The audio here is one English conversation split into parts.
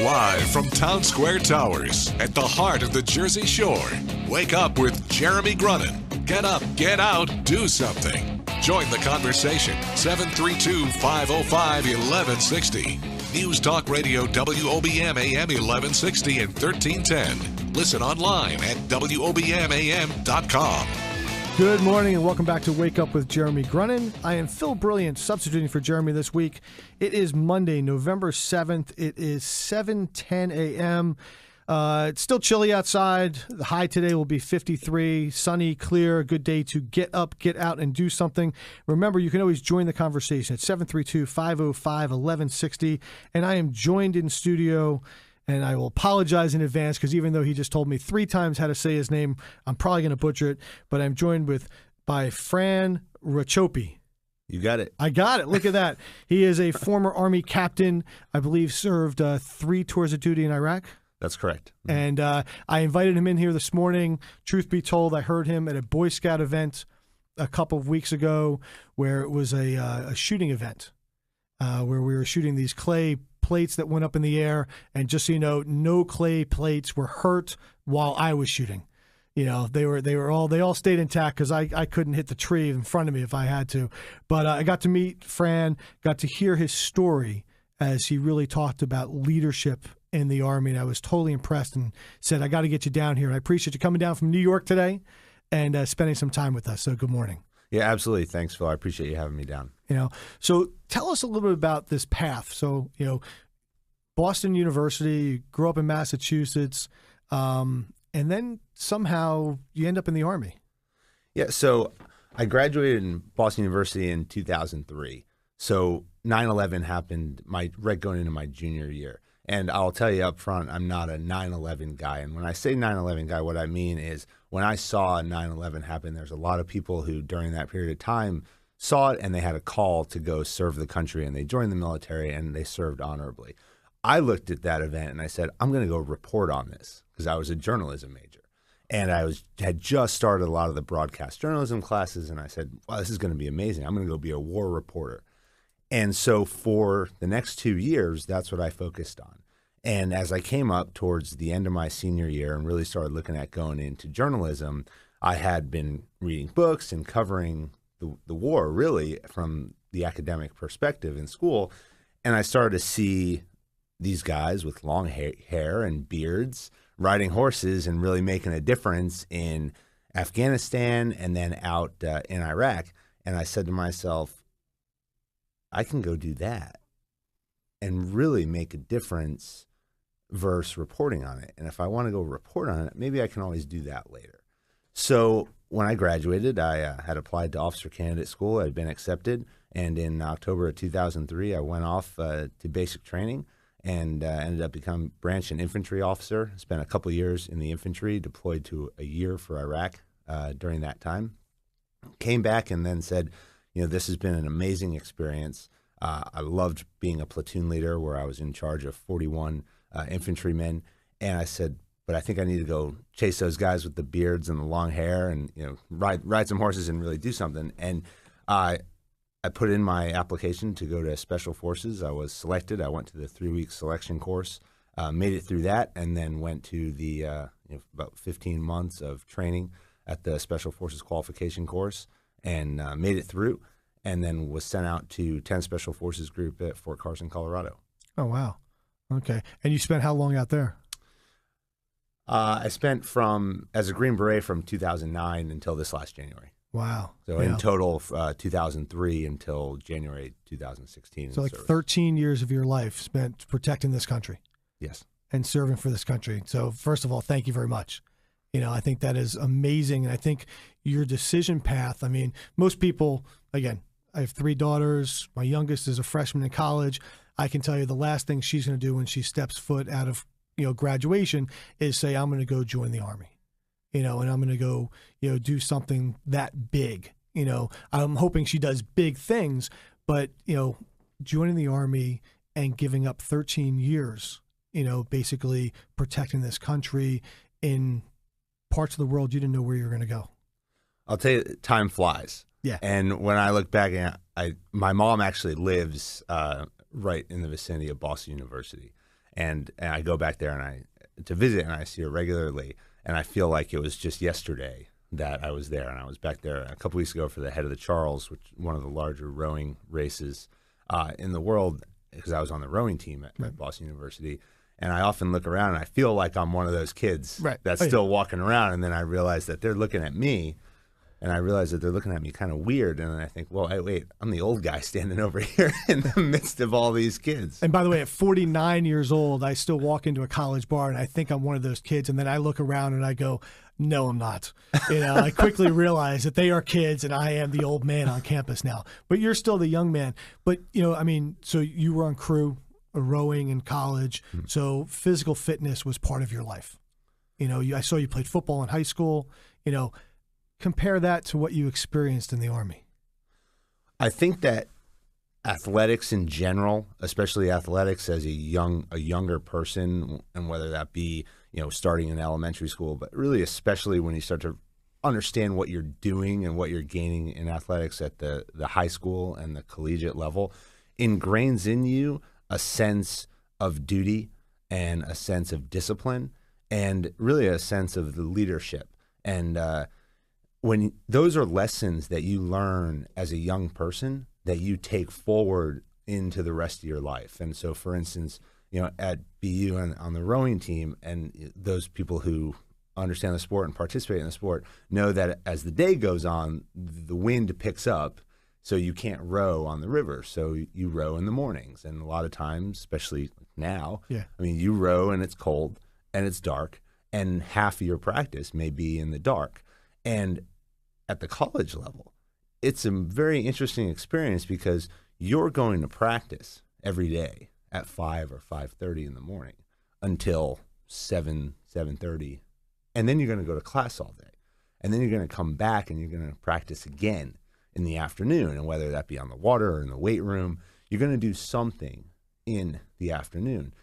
Live from Town Square Towers at the heart of the Jersey Shore. Wake up with Jeremy Grunin. Get up, get out, do something. Join the conversation. 732-505-1160. News Talk Radio WOBM AM 1160 and 1310. Listen online at WOBMAM.com. Good morning and welcome back to Wake Up with Jeremy Grunin. I am Phil Brilliant, substituting for Jeremy this week. It is Monday, November 7th. It is 7:10 a.m. It's still chilly outside. The high today will be 53, sunny, clear, a good day to get up, get out, and do something. Remember, you can always join the conversation at 732-505-1160. And I am joined in studio, and I will apologize in advance because even though he just told me 3 times how to say his name, I'm probably going to butcher it. But I'm joined by Fran Racioppi. You got it. I got it. Look at that. He is a former Army captain, I believe served 3 tours of duty in Iraq. That's correct. And I invited him in here this morning. Truth be told, I heard him at a Boy Scout event a couple of weeks ago where it was a shooting event where we were shooting these clay plates that went up in the air. And just so you know, no clay plates were hurt while I was shooting. You know, they all stayed intact because I couldn't hit the tree in front of me if I had to. But I got to meet Fran, got to hear his story as he really talked about leadership in the Army, and I was totally impressed and said, I got to get you down here. And I appreciate you coming down from New York today and spending some time with us. So good morning. Yeah, absolutely. Thanks, Phil. I appreciate you having me down. You know, so tell us a little bit about this path. So, you know, Boston University, you grew up in Massachusetts, and then somehow you end up in the Army. Yeah, so I graduated in Boston University in 2003. So 9/11 happened right going into my junior year. And I'll tell you up front, I'm not a 9/11 guy. And when I say 9/11 guy, what I mean is when I saw 9/11 happen, there's a lot of people who during that period of time saw it and they had a call to go serve the country and they joined the military and they served honorably. I looked at that event and I said, I'm going to go report on this because I was a journalism major. And I had just started a lot of the broadcast journalism classes. And I said, wow, this is going to be amazing. I'm going to go be a war reporter. And so for the next 2 years, that's what I focused on. And as I came up towards the end of my senior year and really started looking at going into journalism, I had been reading books and covering the war really from the academic perspective in school. And I started to see these guys with long hair and beards riding horses and really making a difference in Afghanistan and then out in Iraq. And I said to myself, I can go do that and really make a difference versus reporting on it. And if I want to go report on it, maybe I can always do that later. So when I graduated, I had applied to officer candidate school. I had been accepted. And in October of 2003, I went off to basic training and ended up becoming branch and infantry officer. Spent a couple years in the infantry, deployed to a year for Iraq during that time. Came back and then said, you know, this has been an amazing experience. I loved being a platoon leader where I was in charge of 41 infantrymen. And I said, but I think I need to go chase those guys with the beards and the long hair and, you know, ride some horses and really do something. And I put in my application to go to Special Forces. I was selected. I went to the 3-week selection course, made it through that, and then went to the about 15 months of training at the Special Forces qualification course and made it through, and then was sent out to 10th Special Forces Group at Fort Carson, Colorado. Oh, wow. Okay. And you spent how long out there? I spent as a Green Beret from 2009 until this last January. Wow. So in total, 2003 until January 2016. So like 13 years of your life spent protecting this country. Yes. And serving for this country. So first of all, thank you very much. You know, I think that is amazing. And I think your decision path, I mean, most people, again, I have 3 daughters. My youngest is a freshman in college. I can tell you the last thing she's going to do when she steps foot out of, graduation is say, I'm going to go join the Army. And I'm going to go, do something that big. I'm hoping she does big things, but, joining the Army and giving up 13 years, basically protecting this country in parts of the world you didn't know where you were going to go. I'll tell you, time flies. Yeah. And when I look back, my mom actually lives right in the vicinity of Boston University. and I go back there to visit, and I see her regularly, and I feel like it was just yesterday that I was there. And I was back there a couple weeks ago for the Head of the Charles, which one of the larger rowing races in the world, because I was on the rowing team at Boston University. And I often look around and I feel like I'm one of those kids that's still walking around. And then I realize that they're looking at me, and I realize that they're looking at me kind of weird. And then I think, well, wait, I'm the old guy standing over here in the midst of all these kids. And by the way, at 49 years old, I still walk into a college bar and I think I'm one of those kids. And then I look around and I go, no, I'm not. I quickly realize that they are kids and I am the old man on campus now. But you're still the young man. But, so you were on crew, rowing in college. Mm-hmm. So physical fitness was part of your life. I saw you played football in high school. Compare that to what you experienced in the Army. I think that athletics in general, especially athletics as a younger person, and whether that be starting in elementary school, but really especially when you start to understand what you're doing and what you're gaining in athletics at the high school and the collegiate level, ingrains in you a sense of duty and a sense of discipline and really a sense of the leadership. And when those are lessons that you learn as a young person that you take forward into the rest of your life. And so, for instance, at BU on the rowing team, and those people who understand the sport and participate in the sport know that as the day goes on, the wind picks up, so you can't row on the river. So you row in the mornings. And a lot of times, especially now, you row and it's cold and it's dark, and half of your practice may be in the dark. And at the college level, it's a very interesting experience because you're going to practice every day at 5 or 5:30 in the morning until 7:30, and then you're going to go to class all day, and then you're going to come back and you're going to practice again in the afternoon, and whether that be on the water or in the weight room, you're going to do something in the afternoon.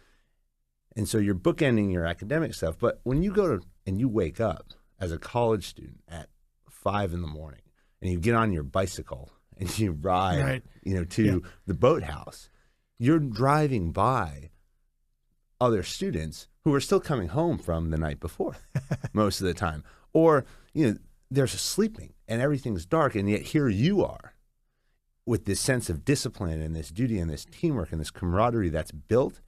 And so you're bookending your academic stuff, but when you go and you wake up as a college student at 5 in the morning, and you get on your bicycle and you ride, to the boathouse, you're driving by other students who are still coming home from the night before most of the time. Or, they're sleeping and everything's dark, and yet here you are with this sense of discipline and this duty and this teamwork and this camaraderie that's built,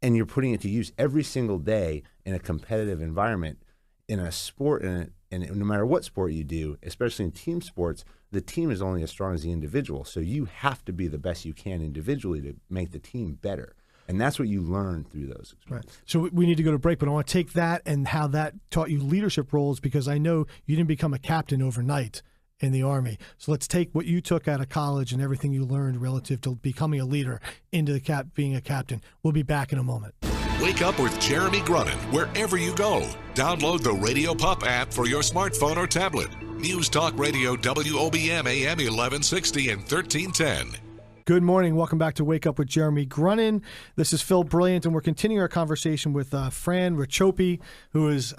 and you're putting it to use every single day in a competitive environment, in a sport, and no matter what sport you do, especially in team sports, the team is only as strong as the individual. So you have to be the best you can individually to make the team better. And that's what you learn through those experiences. Right. So we need to go to break, but I want to take that and how that taught you leadership roles, because I know you didn't become a captain overnight in the Army. So let's take what you took out of college and everything you learned relative to becoming a leader into being a captain. We'll be back in a moment. Wake up with Jeremy Grunin wherever you go. Download the Radio Pup app for your smartphone or tablet. News Talk Radio WOBM AM 1160 and 1310. Good morning. Welcome back to Wake Up with Jeremy Grunin. This is Phil Brilliant, and we're continuing our conversation with Fran Racioppi, who is,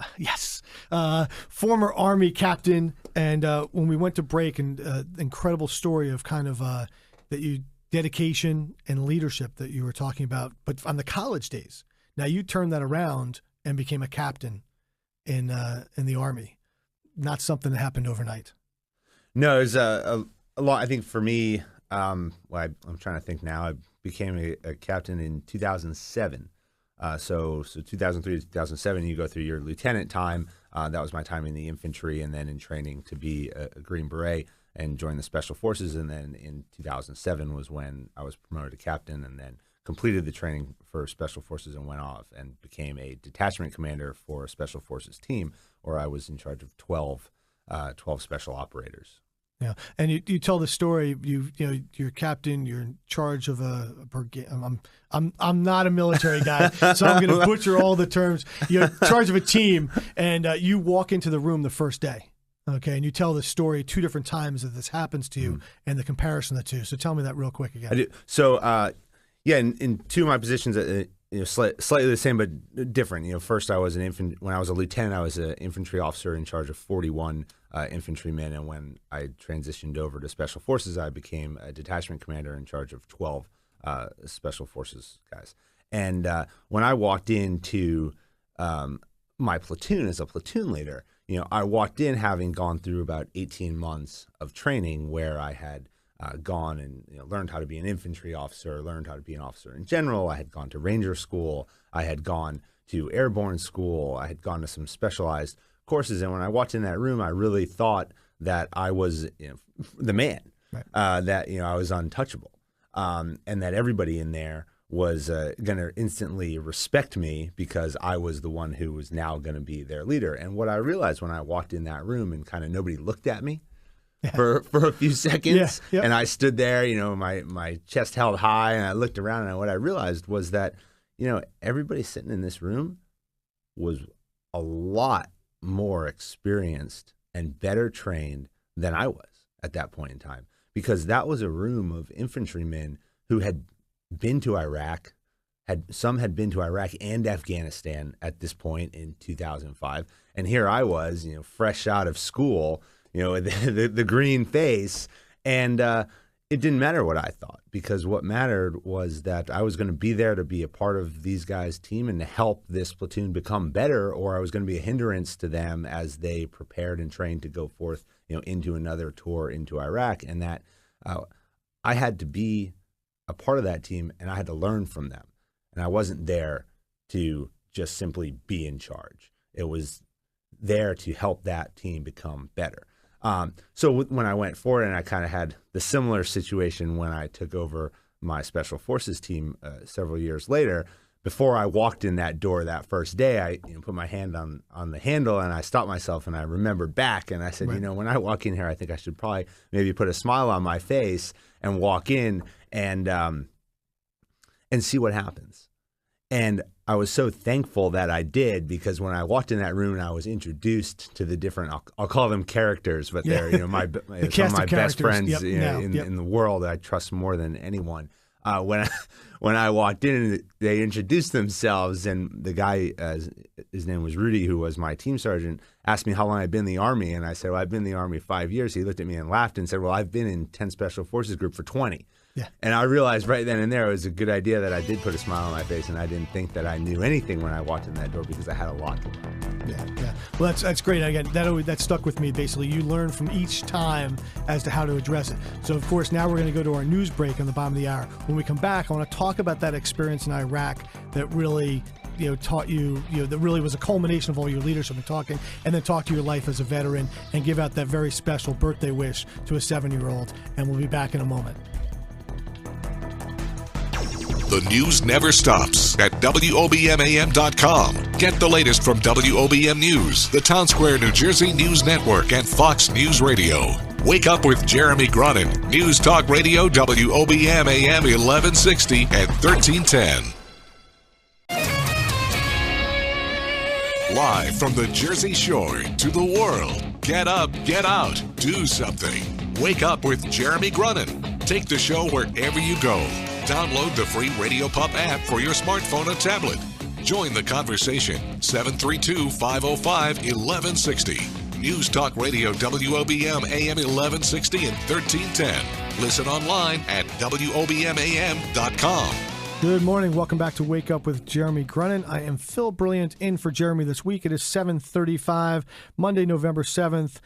former Army captain. And when we went to break, and incredible story of kind of dedication and leadership that you were talking about, but on the college days. Now you turned that around and became a captain in the Army. Not something that happened overnight. No, it was a lot. I think for me, I'm trying to think now. I became a captain in 2007. So 2003 to 2007, you go through your lieutenant time. That was my time in the infantry, and then in training to be a Green Beret and join the Special Forces. And then in 2007 was when I was promoted to captain, and then completed the training for Special Forces and went off and became a detachment commander for a Special Forces team, where I was in charge of 12 special operators. Yeah, and you tell the story. You're captain. You're in charge of a brigade. I'm not a military guy, so I'm going to butcher all the terms. You're in charge of a team, and you walk into the room the first day. Okay, and you tell the story 2 different times that this happens to you, and the comparison of the two. So tell me that real quick again. I do. So in 2 of my positions, slightly the same but different. First I was when I was a lieutenant, I was an infantry officer in charge of 41 infantrymen, and when I transitioned over to Special Forces, I became a detachment commander in charge of 12 special forces guys. And when I walked into my platoon as a platoon leader, I walked in having gone through about 18 months of training where I had gone and learned how to be an infantry officer, learned how to be an officer in general. I had gone to Ranger School. I had gone to Airborne School. I had gone to some specialized courses. And when I walked in that room, I really thought that I was the man, right. That I was untouchable, and that everybody in there was going to instantly respect me because I was the one who was now going to be their leader. And what I realized when I walked in that room and kind of nobody looked at me for a few seconds, and I stood there, my chest held high, and I looked around, and what I realized was that, everybody sitting in this room was a lot more experienced and better trained than I was at that point in time, because that was a room of infantrymen who had been to Iraq, some had been to Iraq and Afghanistan at this point in 2005, and here I was, fresh out of school, the green face, and it didn't matter what I thought, because what mattered was that I was going to be there to be a part of these guys' team and to help this platoon become better, or I was going to be a hindrance to them as they prepared and trained to go forth, into another tour into Iraq, and that I had to be a part of that team, and I had to learn from them. And I wasn't there to just simply be in charge. It was there to help that team become better. So when I went forward, and I kind of had the similar situation when I took over my Special Forces team several years later, before I walked in that door that first day, I put my hand on the handle, and I stopped myself, and I remembered back, and I said, right. When I walk in here, I think I should probably maybe put a smile on my face and walk in and see what happens. And I was so thankful that I did, because when I walked in that room and I was introduced to the different, I'll call them characters, but they're some of my best friends in the world that I trust more than anyone. When I walked in, they introduced themselves, and the guy, his name was Rudy, who was my team sergeant, asked me how long I'd been in the Army, and I said, well, I've been in the Army 5 years. He looked at me and laughed and said, well, I've been in 10 Special Forces Group for 20. Yeah. And I realized right then and there it was a good idea that I did put a smile on my face, and I didn't think that I knew anything when I walked in that door, because I had a lot to learn. Yeah. Well, that's great. Again, that stuck with me. Basically, you learn from each time as to how to address it. So, of course, now we're going to go to our news break on the bottom of the hour. When we come back, I want to talk about that experience in Iraq that really taught you, that really was a culmination of all your leadership and talking, and then talk to your life as a veteran and give out that very special birthday wish to a 7-year-old. And we'll be back in a moment. The news never stops at WOBMAM.com. Get the latest from WOBM News, the Town Square, New Jersey News Network, and Fox News Radio. Wake up with Jeremy Grunin. News Talk Radio, WOBM AM 1160 and 1310. Live from the Jersey Shore to the world. Get up, get out, do something. Wake up with Jeremy Grunin. Take the show wherever you go. Download the free Radio Pup app for your smartphone or tablet. Join the conversation. 732-505-1160. News Talk Radio, WOBM AM 1160 and 1310. Listen online at WOBMAM.com. Good morning. Welcome back to Wake Up with Jeremy Grunin. I am Phil Brilliant in for Jeremy this week. It is 7:35, Monday, November 7th.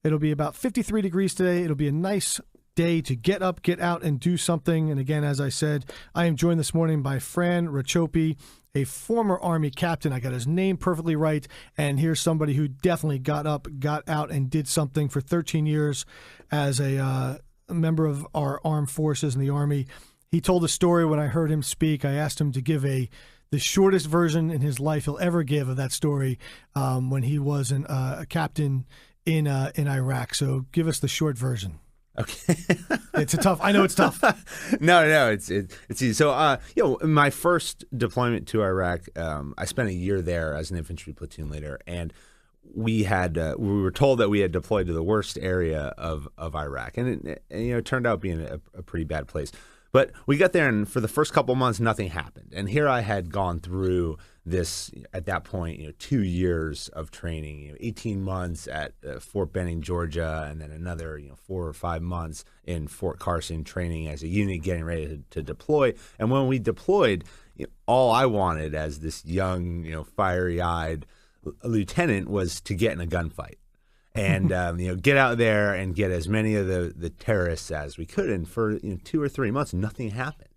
It'll be about 53 degrees today. It'll be a nice day to get up, get out, and do something. And again, as I said, I am joined this morning by Fran Racioppi, a former Army captain. I got his name perfectly right. And here's somebody who definitely got up, got out, and did something for 13 years as a member of our armed forces in the Army. He told a story when I heard him speak. I asked him to give the shortest version in his life he'll ever give of that story when he was a captain in Iraq. So give us the short version. Okay. I know it's tough. No, it's easy. So, my first deployment to Iraq, I spent a year there as an infantry platoon leader, and we were told that we had deployed to the worst area of Iraq, and it turned out being a pretty bad place. But we got there, and for the first couple months, nothing happened. And here I had gone through this, at that point, 2 years of training, 18 months at Fort Benning, Georgia, and then another, 4 or 5 months in Fort Carson training as a unit, getting ready to deploy. And when we deployed, all I wanted as this young, fiery-eyed lieutenant was to get in a gunfight. And get out there and get as many of the terrorists as we could. And for 2 or 3 months, nothing happened,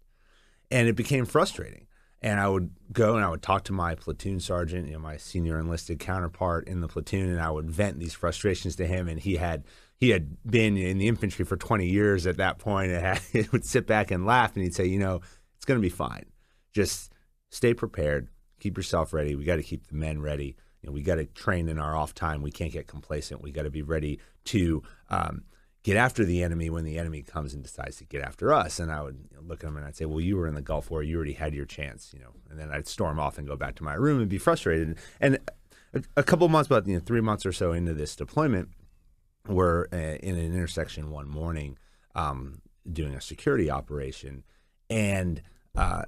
and it became frustrating. And I would go and I would talk to my platoon sergeant, my senior enlisted counterpart in the platoon, and I would vent these frustrations to him. And he had been in the infantry for 20 years at that point, and he would sit back and laugh, and he'd say, it's going to be fine. Just stay prepared, keep yourself ready. We got to keep the men ready. We got to train in our off time. We can't get complacent. We got to be ready to get after the enemy when the enemy comes and decides to get after us. And I would look at him and I'd say, well, you were in the Gulf War. You already had your chance, And then I'd storm off and go back to my room and be frustrated. And a couple of months, about 3 months or so into this deployment, we're in an intersection one morning doing a security operation, and I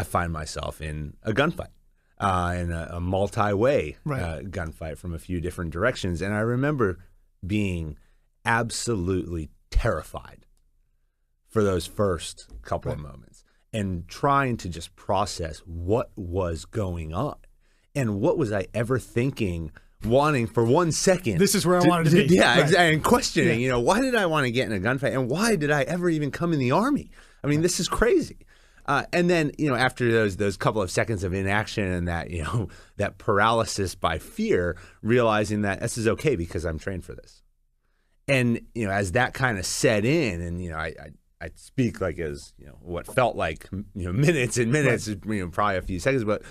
find myself in a gunfight. In a multi-way gunfight from a few different directions. And I remember being absolutely terrified for those first couple of moments and trying to just process what was going on and what was I ever thinking, wanting for 1 second. This is where I wanted to be. Yeah, exactly. And questioning, why did I want to get in a gunfight, and why did I ever even come in the Army? I mean, this is crazy. And then, after those couple of seconds of inaction and that, that paralysis by fear, realizing that this is okay because I'm trained for this. And, as that kind of set in, and, I speak like as, what felt like, minutes and minutes, probably a few seconds, but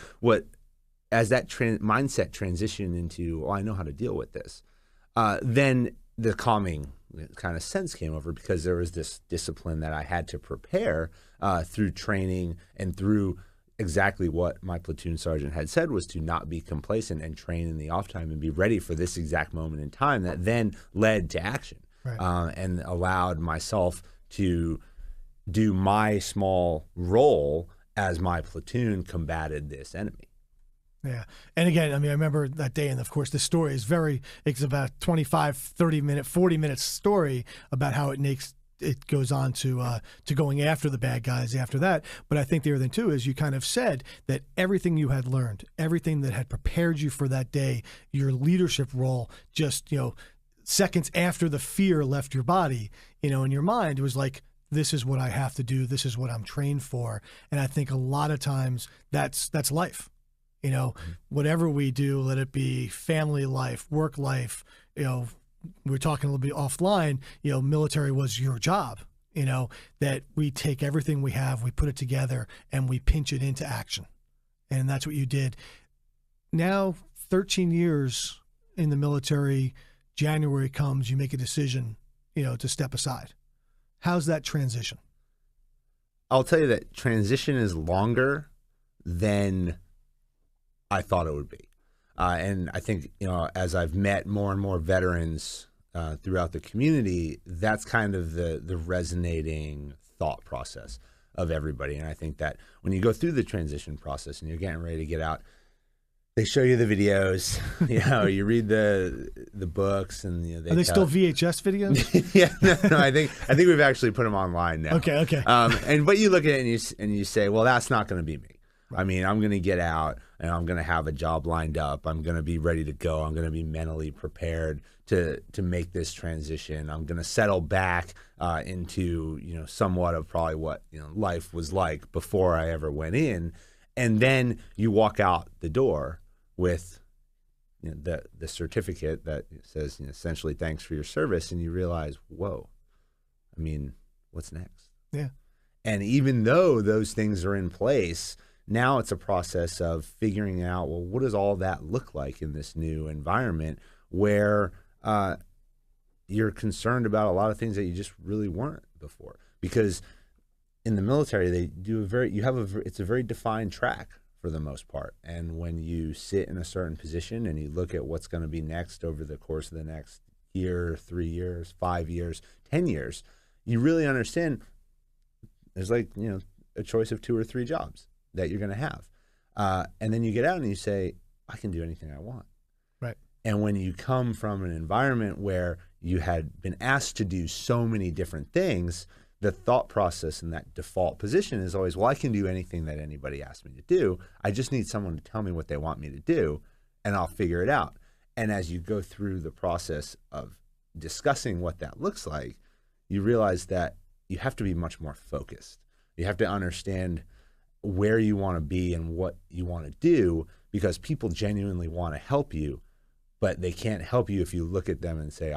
as that mindset transitioned into, I know how to deal with this, then the calming kind of sense came over, because there was this discipline that I had to prepare through training and through exactly what my platoon sergeant had said, was to not be complacent and train in the off time and be ready for this exact moment in time, that then led to action and allowed myself to do my small role as my platoon combated this enemy. Yeah. And again, I remember that day, and of course, the story is it's about 25, 30 minute, 40 minutes story about how it goes on to going after the bad guys after that. But I think the other thing too is, you kind of said that everything you had learned, everything that had prepared you for that day, your leadership role, just, seconds after the fear left your body, in your mind, it was like, this is what I have to do. This is what I'm trained for. And I think a lot of times that's life. Whatever we do, let it be family life, work life, we're talking a little bit offline, military was your job, that we take everything we have, we put it together, and we pinch it into action. And that's what you did. Now, 13 years in the military, January comes, you make a decision, to step aside. How's that transition? I'll tell you that transition is longer than I thought it would be. And I think, as I've met more and more veterans throughout the community, that's kind of the resonating thought process of everybody. And I think that when you go through the transition process and you're getting ready to get out, they show you the videos, you read the books, and are they still VHS videos? Yeah, no, I think we've actually put them online now. Okay. But you look at it and you say, well, that's not going to be me. I'm going to get out and I'm going to have a job lined up. I'm going to be ready to go. I'm going to be mentally prepared to make this transition. I'm going to settle back into, somewhat of probably what, life was like before I ever went in. And then you walk out the door with the certificate that says, essentially, thanks for your service. And you realize, whoa, what's next? Yeah. And even though those things are in place, now it's a process of figuring out, well, what does all that look like in this new environment where you're concerned about a lot of things that you just really weren't before? Because in the military, they do it's a very defined track for the most part. And when you sit in a certain position and you look at what's going to be next over the course of the next year, 3 years, 5 years, 10 years, you really understand There's like, a choice of 2 or 3 jobs that you're going to have. And then you get out and you say, I can do anything I want. Right. And when you come from an environment where you had been asked to do so many different things, the thought process in that default position is always, well, I can do anything that anybody asks me to do. I just need someone to tell me what they want me to do, and I'll figure it out. And as you go through the process of discussing what that looks like, you realize that you have to be much more focused. You have to understand where you want to be and what you want to do, because people genuinely want to help you, but they can't help you if you look at them and say,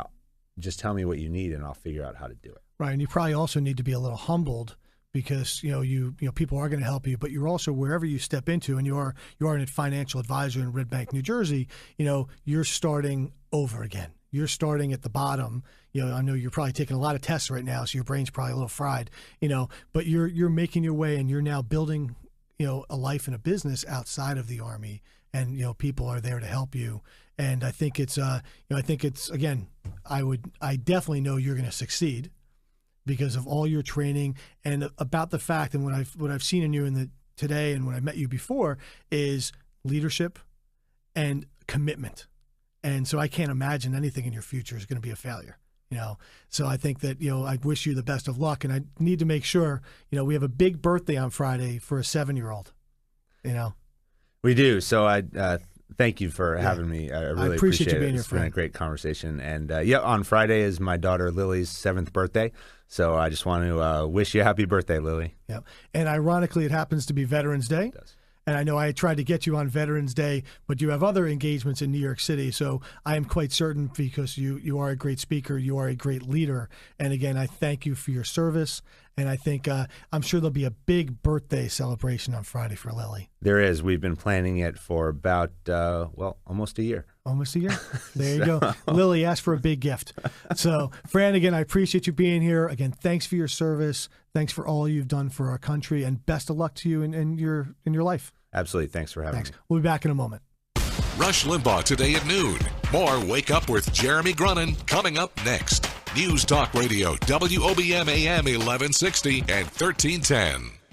just tell me what you need and I'll figure out how to do it. Right, and you probably also need to be a little humbled because you people are going to help you, but you're also, wherever you step into, and you are a financial advisor in Red Bank, New Jersey. You're starting over again. You're starting at the bottom. I know you're probably taking a lot of tests right now, so your brain's probably a little fried. But you're making your way, and you're now building a life and a business outside of the Army, and people are there to help you. And I think it's again, I definitely know you're going to succeed, because of all your training and about the fact, and what I've seen in you today and when I met you before, is leadership and commitment. And so I can't imagine anything in your future is going to be a failure. So I think that I wish you the best of luck, and I need to make sure we have a big birthday on Friday for a 7-year-old. We do. So I thank you for having me. I really appreciate you being here. It's been a great conversation. And on Friday is my daughter Lily's 7th birthday. So I just want to wish you a happy birthday, Lily. Yeah. And ironically, it happens to be Veterans Day. It does. And I know I tried to get you on Veterans Day, but you have other engagements in New York City. So I am quite certain, because you are a great speaker, you are a great leader. And again, I thank you for your service. And I think I'm sure there'll be a big birthday celebration on Friday for Lily. There is. We've been planning it for about, almost a year. Almost a year. There you go. Lily asked for a big gift. So, Fran, again, I appreciate you being here. Again, thanks for your service. Thanks for all you've done for our country, and best of luck to you in your life. Absolutely. Thanks for having me. We'll be back in a moment. Rush Limbaugh today at noon. More Wake Up with Jeremy Grunin coming up next. News Talk Radio, WOBM AM 1160 and 1310.